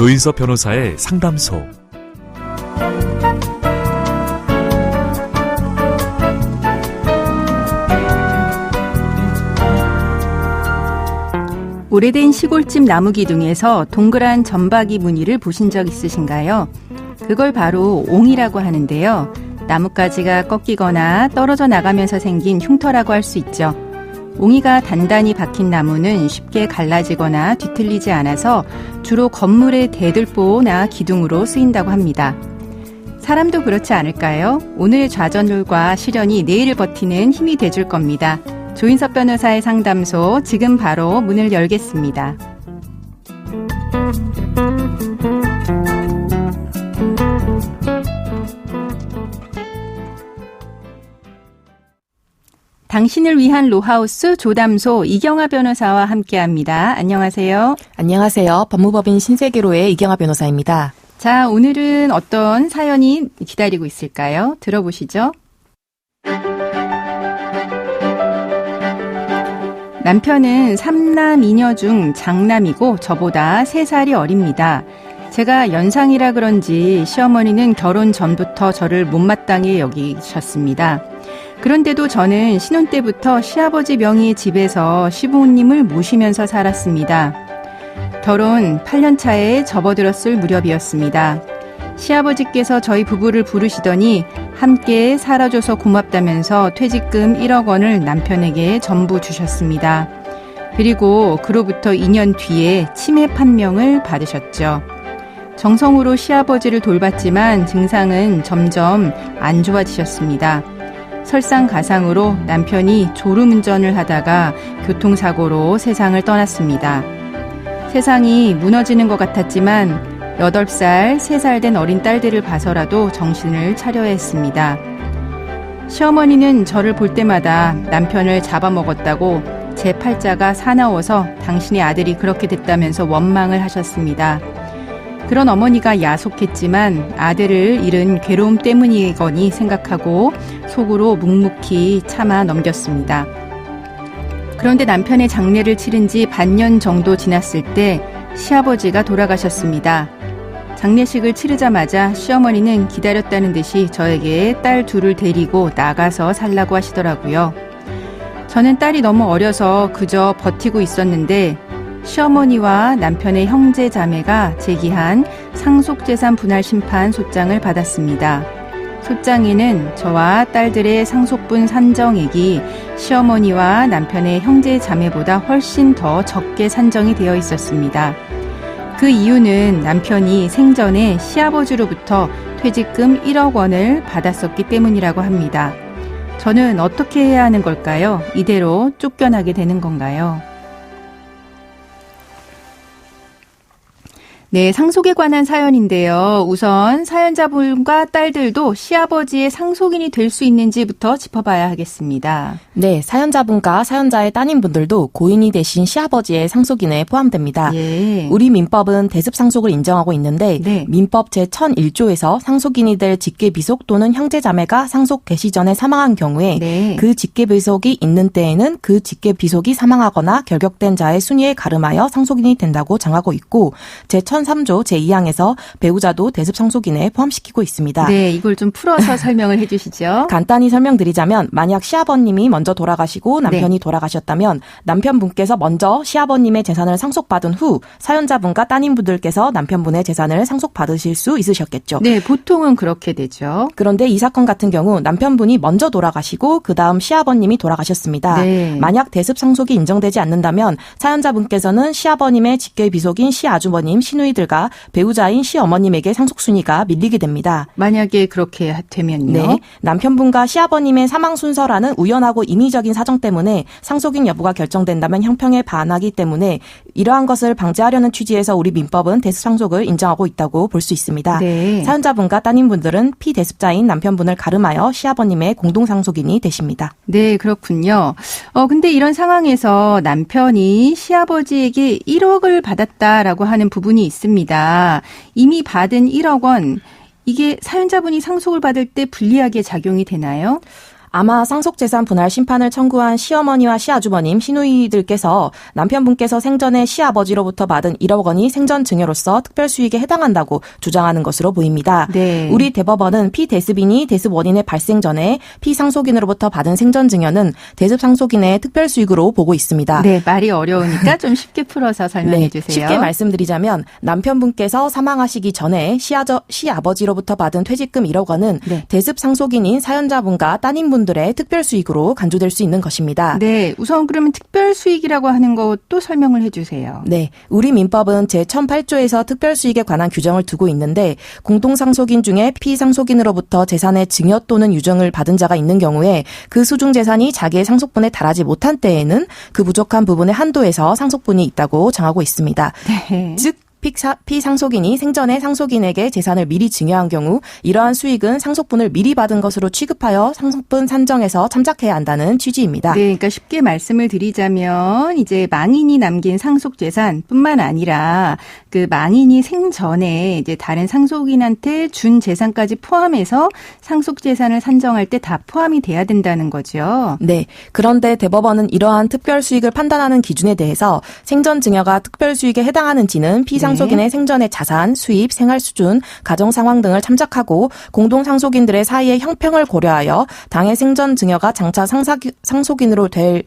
조인섭 변호사의 상담소. 오래된 시골집 나무 기둥에서 동그란 점박이 무늬를 보신 적 있으신가요? 그걸 바로 옹이라고 하는데요. 나뭇가지가 꺾이거나 떨어져 나가면서 생긴 흉터라고 할 수 있죠. 옹이가 단단히 박힌 나무는 쉽게 갈라지거나 뒤틀리지 않아서 주로 건물의 대들보나 기둥으로 쓰인다고 합니다. 사람도 그렇지 않을까요? 오늘의 좌절과 시련이 내일을 버티는 힘이 돼줄 겁니다. 조인섭 변호사의 상담소, 지금 바로 문을 열겠습니다. 당신을 위한 로하우스 조담소 이경아 변호사와 함께합니다. 안녕하세요. 안녕하세요. 법무법인 신세계로의 이경아 변호사입니다. 자, 오늘은 어떤 사연이 기다리고 있을까요? 들어보시죠. 남편은 3남 2녀 중 장남이고 저보다 3살이 어립니다. 제가 연상이라 그런지 시어머니는 결혼 전부터 저를 못마땅히 여기셨습니다. 그런데도 저는 신혼 때부터 시아버지 명의의 집에서 시부모님을 모시면서 살았습니다. 결혼 8년 차에 접어들었을 무렵이었습니다. 시아버지께서 저희 부부를 부르시더니 함께 살아줘서 고맙다면서 퇴직금 1억 원을 남편에게 전부 주셨습니다. 그리고 그로부터 2년 뒤에 치매 판명을 받으셨죠. 정성으로 시아버지를 돌봤지만 증상은 점점 안 좋아지셨습니다. 설상가상으로 남편이 졸음운전을 하다가 교통사고로 세상을 떠났습니다. 세상이 무너지는 것 같았지만 8살, 3살 된 어린 딸들을 봐서라도 정신을 차려야 했습니다. 시어머니는 저를 볼 때마다 남편을 잡아먹었다고 제 팔자가 사나워서 당신의 아들이 그렇게 됐다면서 원망을 하셨습니다. 그런 어머니가 야속했지만 아들을 잃은 괴로움 때문이거니 생각하고 속으로 묵묵히 참아 넘겼습니다. 그런데 남편의 장례를 치른 지 반년 정도 지났을 때 시아버지가 돌아가셨습니다. 장례식을 치르자마자 시어머니는 기다렸다는 듯이 저에게 딸 둘을 데리고 나가서 살라고 하시더라고요. 저는 딸이 너무 어려서 그저 버티고 있었는데 시어머니와 남편의 형제 자매가 제기한 상속재산 분할 심판 소장을 받았습니다. 소장에는 저와 딸들의 상속분 산정액이 시어머니와 남편의 형제 자매보다 훨씬 더 적게 산정이 되어 있었습니다. 그 이유는 남편이 생전에 시아버지로부터 퇴직금 1억 원을 받았었기 때문이라고 합니다. 저는 어떻게 해야 하는 걸까요? 이대로 쫓겨나게 되는 건가요? 네, 상속에 관한 사연인데요. 우선 사연자분과 딸들도 시아버지의 상속인이 될 수 있는지부터 짚어봐야 하겠습니다. 네, 사연자분과 사연자의 따님분들도 고인이 되신 시아버지의 상속인에 포함됩니다. 예. 우리 민법은 대습상속을 인정하고 있는데 네. 민법 제1001조에서 상속인이 될 직계비속 또는 형제자매가 상속 개시 전에 사망한 경우에 네. 그 직계비속이 있는 때에는 그 직계비속이 사망하거나 결격된 자의 순위에 가름하여 상속인이 된다고 정하고 있고 제1003조 제2항에서 배우자도 대습상속인에 포함시키고 있습니다. 네, 이걸 좀 풀어서 설명을 해주시죠. 간단히 설명드리자면 만약 시아버님이 먼저 돌아가시고 남편이 돌아가셨다면 남편분께서 먼저 시아버님의 재산을 상속받은 후 사연자분과 따님분들께서 남편분의 재산을 상속받으실 수 있으셨겠죠. 네, 보통은 그렇게 되죠. 그런데 이 사건 같은 경우 남편분이 먼저 돌아가시고 그 다음 시아버님이 돌아가셨습니다. 네. 만약 대습상속이 인정되지 않는다면 사연자분께서는 시아버님의 직계비속인 시아주버님, 시누이들과 배우자인 시어머님에게 상속순위가 밀리게 됩니다. 만약에 그렇게 되면요. 네, 남편분과 시아버님의 사망 순서라는 우연하고 임의적인 사정 때문에 상속인 여부가 결정된다면 형평에 반하기 때문에 이러한 것을 방지하려는 취지에서 우리 민법은 대습상속을 인정하고 있다고 볼 수 있습니다. 네. 사연자분과 따님분들은 피대습자인 남편분을 가름하여 시아버님의 공동상속인이 되십니다. 네, 그렇군요. 근데 이런 상황에서 남편이 시아버지에게 1억을 받았다라고 하는 부분이 있습니다. 이미 받은 1억 원, 이게 사연자분이 상속을 받을 때 불리하게 작용이 되나요? 아마 상속재산 분할 심판을 청구한 시어머니와 시아주버님, 시누이들께서 남편분께서 생전에 시아버지로부터 받은 1억 원이 생전 증여로서 특별수익에 해당한다고 주장하는 것으로 보입니다. 네. 우리 대법원은 피대습인이 대습 원인의 발생 전에 피상속인으로부터 받은 생전 증여는 대습 상속인의 특별수익으로 보고 있습니다. 네, 말이 어려우니까 좀 쉽게 풀어서 설명해 주세요. 쉽게 말씀드리자면 남편분께서 사망하시기 전에 시아버지로부터 받은 퇴직금 1억 원은 대습 상속인인 사연자분과 따님분들의 특별수익으로 간주될 수 있는 것입니다. 네, 우선 그러면 특별수익이라고 하는 것도 설명을 해 주세요. 네, 우리 민법은 제1008조에서 특별수익에 관한 규정을 두고 있는데 공동상속인 중에 피상속인으로부터 재산의 증여 또는 유증을 받은 자가 있는 경우에 그 수중 재산이 자기의 상속분에 달하지 못한 때에는 그 부족한 부분의 한도에서 상속분이 있다고 정하고 있습니다. 네. 즉 피상속인이 생전에 상속인에게 재산을 미리 증여한 경우 이러한 수익은 상속분을 미리 받은 것으로 취급하여 상속분 산정에서 참작해야 한다는 취지입니다. 네, 그러니까 쉽게 말씀을 드리자면 이제 망인이 남긴 상속재산뿐만 아니라 그 망인이 생전에 이제 다른 상속인한테 준 재산까지 포함해서 상속재산을 산정할 때 다 포함이 돼야 된다는 거죠. 네, 그런데 대법원은 이러한 특별수익을 판단하는 기준에 대해서 생전 증여가 특별수익에 해당하는지는 피상속인의 생전의 자산, 수입, 생활 수준, 가정 상황 등을 참작하고 공동상속인들의 사이의 형평을 고려하여 당의 생전 증여가 장차 상속인으로 될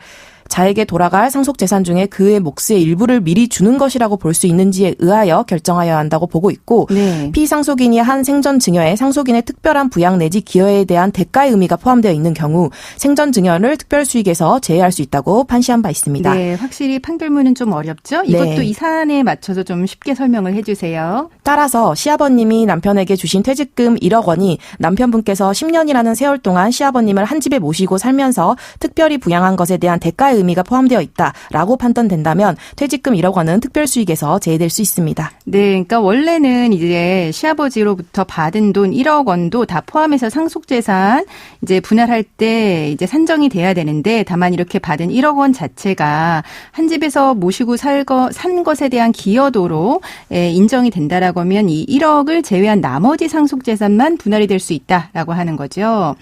자에게 돌아갈 상속재산 중에 그의 몫의 일부를 미리 주는 것이라고 볼 수 있는지에 의하여 결정하여야 한다고 보고 있고 피상속인이 한 생전 증여에 상속인의 특별한 부양 내지 기여에 대한 대가의 의미가 포함되어 있는 경우 생전 증여를 특별수익에서 제외할 수 있다고 판시한 바 있습니다. 네, 확실히 판결문은 좀 어렵죠? 이것도 이 사안에 맞춰서 좀 쉽게 설명을 해 주세요. 따라서 시아버님이 남편에게 주신 퇴직금 1억 원이 남편분께서 10년이라는 세월 동안 시아버님을 한 집에 모시고 살면서 특별히 부양한 것에 대한 대가의 의미가 포함되어 있다라고 판단된다면 퇴직금 1억 원은 특별수익에서 제외될 수 있습니다. 네, 그러니까 원래는 이제 시아버지로부터 받은 돈 1억 원도 다 포함해서 상속재산 이제 분할할 때 이제 산정이 돼야 되는데 다만 이렇게 받은 1억 원 자체가 한 집에서 모시고 산 것에 대한 기여도로 인정이 된다라고 하면 이 1억을 제외한 나머지 상속재산만 분할이 될 수 있다라고 하는 거죠.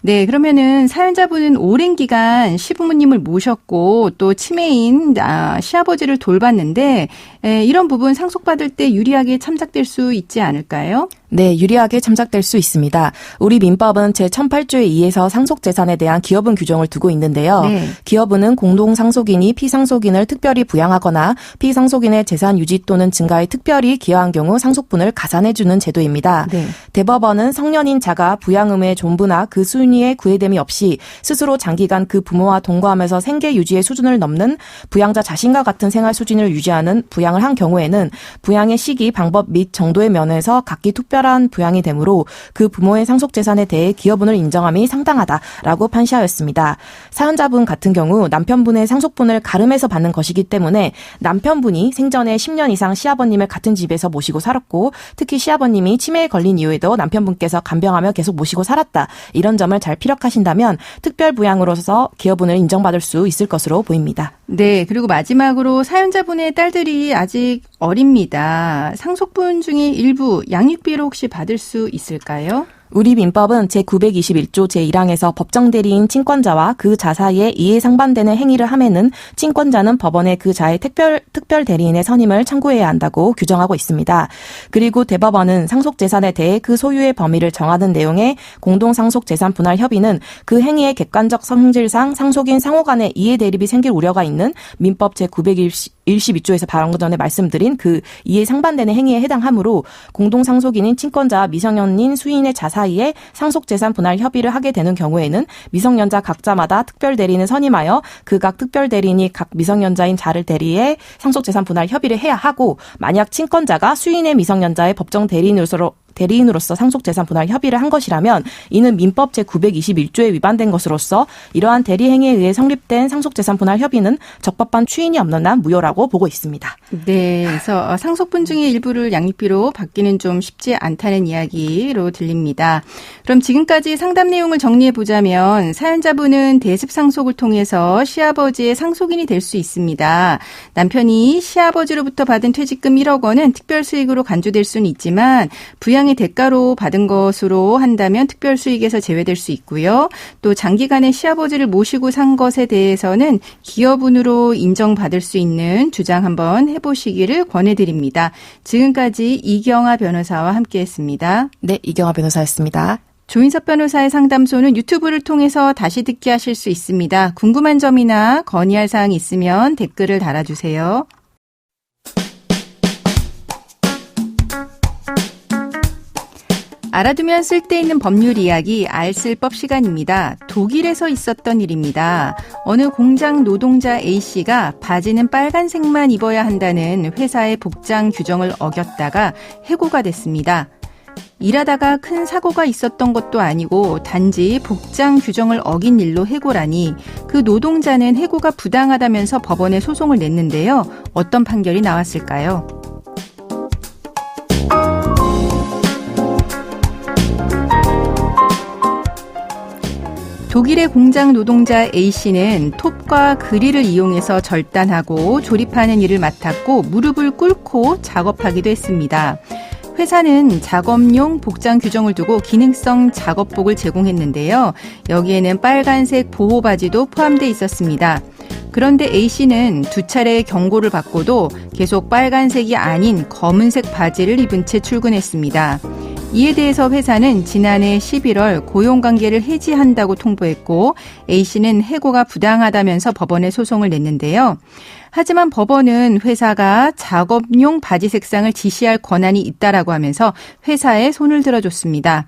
네, 그러면은 사연자분은 오랜 기간 시부모님을 모셨고 또 치매인 시아버지를 돌봤는데 이런 부분 상속받을 때 유리하게 참작될 수 있지 않을까요? 네, 유리하게 참작될 수 있습니다. 우리 민법은 제1008조에 의해서 상속재산에 대한 기여분 규정을 두고 있는데요. 기여분은 공동상속인이 피상속인을 특별히 부양하거나 피상속인의 재산 유지 또는 증가에 특별히 기여한 경우 상속분을 가산해주는 제도입니다. 대법원은 성년인 자가 부양 의무의 존부나 그 순위에 구애됨이 없이 스스로 장기간 그 부모와 동거하면서 생계 유지의 수준을 넘는 부양자 자신과 같은 생활 수준을 유지하는 부양을 한 경우에는 부양의 시기, 방법 및 정도의 면에서 각기 특별한 부양이 되므로 그 부모의 상속재산에 대해 기여분을 인정함이 상당하다라고 판시하였습니다. 사연자분 같은 경우 남편분의 상속분을 가름해서 받는 것이기 때문에 남편분이 생전에 10년 이상 시아버님을 같은 집에서 모시고 살았고 특히 시아버님이 치매에 걸린 이후에도 남편분께서 간병하며 계속 모시고 살았다. 이런 점을 잘 피력하신다면 특별부양으로서 기여분을 인정받을 수 있을 것으로 보입니다. 네, 그리고 마지막으로 사연자분의 딸들이 아직 어립니다. 상속분 중에 일부 양육비로 혹시 받을 수 있을까요? 우리 민법은 제921조 제1항에서 법정 대리인 친권자와 그 자 사이에 이에 상반되는 행위를 함에는 친권자는 법원에 그 자의 특별 대리인의 선임을 청구해야 한다고 규정하고 있습니다. 그리고 대법원은 상속재산에 대해 그 소유의 범위를 정하는 내용의 공동상속재산 분할 협의는 그 행위의 객관적 성질상 상속인 상호 간의 이해 대립이 생길 우려가 있는 민법 제912조에서 방금 전에 말씀드린 그 이에 상반되는 행위에 해당하므로 공동상속인인 친권자와 미성년인 수인의 자 사이에 상속재산 분할 협의를 하게 되는 경우에는 미성년자 각자마다 특별대리인을 선임하여 그각 특별대리인이 각 미성년자인 자를 대리해 상속재산 분할 협의를 해야 하고 만약 친권자가 수인의 미성년자의 법정 대리인으로서 상속재산 분할 협의를 한 것이라면 이는 민법 제921조에 위반된 것으로서 이러한 대리행위에 의해 성립된 상속재산 분할 협의는 적법한 추인이 없는 한 무효라고 보고 있습니다. 네, 그래서 상속분 중의 일부를 양육비로 받기는 좀 쉽지 않다는 이야기로 들립니다. 그럼 지금까지 상담 내용을 정리해 보자면 사연자분은 대습상속을 통해서 시아버지의 상속인이 될 수 있습니다. 남편이 시아버지로부터 받은 퇴직금 1억 원은 특별수익으로 간주될 수는 있지만 부양 부당의 대가로 받은 것으로 한다면 특별수익에서 제외될 수 있고요. 또 장기간의 시아버지를 모시고 산 것에 대해서는 기여분으로 인정받을 수 있는 주장 한번 해보시기를 권해드립니다. 지금까지 이경아 변호사와 함께했습니다. 네, 이경아 변호사였습니다. 조인섭 변호사의 상담소는 유튜브를 통해서 다시 듣기 하실 수 있습니다. 궁금한 점이나 건의할 사항이 있으면 댓글을 달아주세요. 알아두면 쓸데있는 법률 이야기 알쓸법 시간입니다. 독일에서 있었던 일입니다. 어느 공장 노동자 A씨가 바지는 빨간색만 입어야 한다는 회사의 복장 규정을 어겼다가 해고가 됐습니다. 일하다가 큰 사고가 있었던 것도 아니고 단지 복장 규정을 어긴 일로 해고라니 그 노동자는 해고가 부당하다면서 법원에 소송을 냈는데요. 어떤 판결이 나왔을까요? 독일의 공장 노동자 A씨는 톱과 그릴을 이용해서 절단하고 조립하는 일을 맡았고 무릎을 꿇고 작업하기도 했습니다. 회사는 작업용 복장 규정을 두고 기능성 작업복을 제공했는데요. 여기에는 빨간색 보호 바지도 포함되어 있었습니다. 그런데 A씨는 두 차례의 경고를 받고도 계속 빨간색이 아닌 검은색 바지를 입은 채 출근했습니다. 이에 대해서 회사는 지난해 11월 고용관계를 해지한다고 통보했고 A씨는 해고가 부당하다면서 법원에 소송을 냈는데요. 하지만 법원은 회사가 작업용 바지 색상을 지시할 권한이 있다라고 하면서 회사에 손을 들어줬습니다.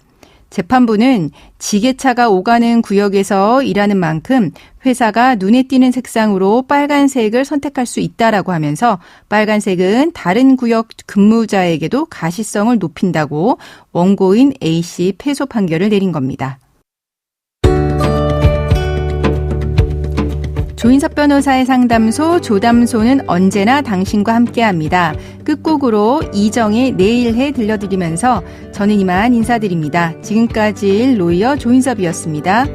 재판부는 지게차가 오가는 구역에서 일하는 만큼 회사가 눈에 띄는 색상으로 빨간색을 선택할 수 있다라고 하면서 빨간색은 다른 구역 근무자에게도 가시성을 높인다고 원고인 A씨 패소 판결을 내린 겁니다. 조인섭 변호사의 상담소 조담소는 언제나 당신과 함께합니다. 끝곡으로 이정의 내일해 들려드리면서 저는 이만 인사드립니다. 지금까지 로이어 조인섭이었습니다.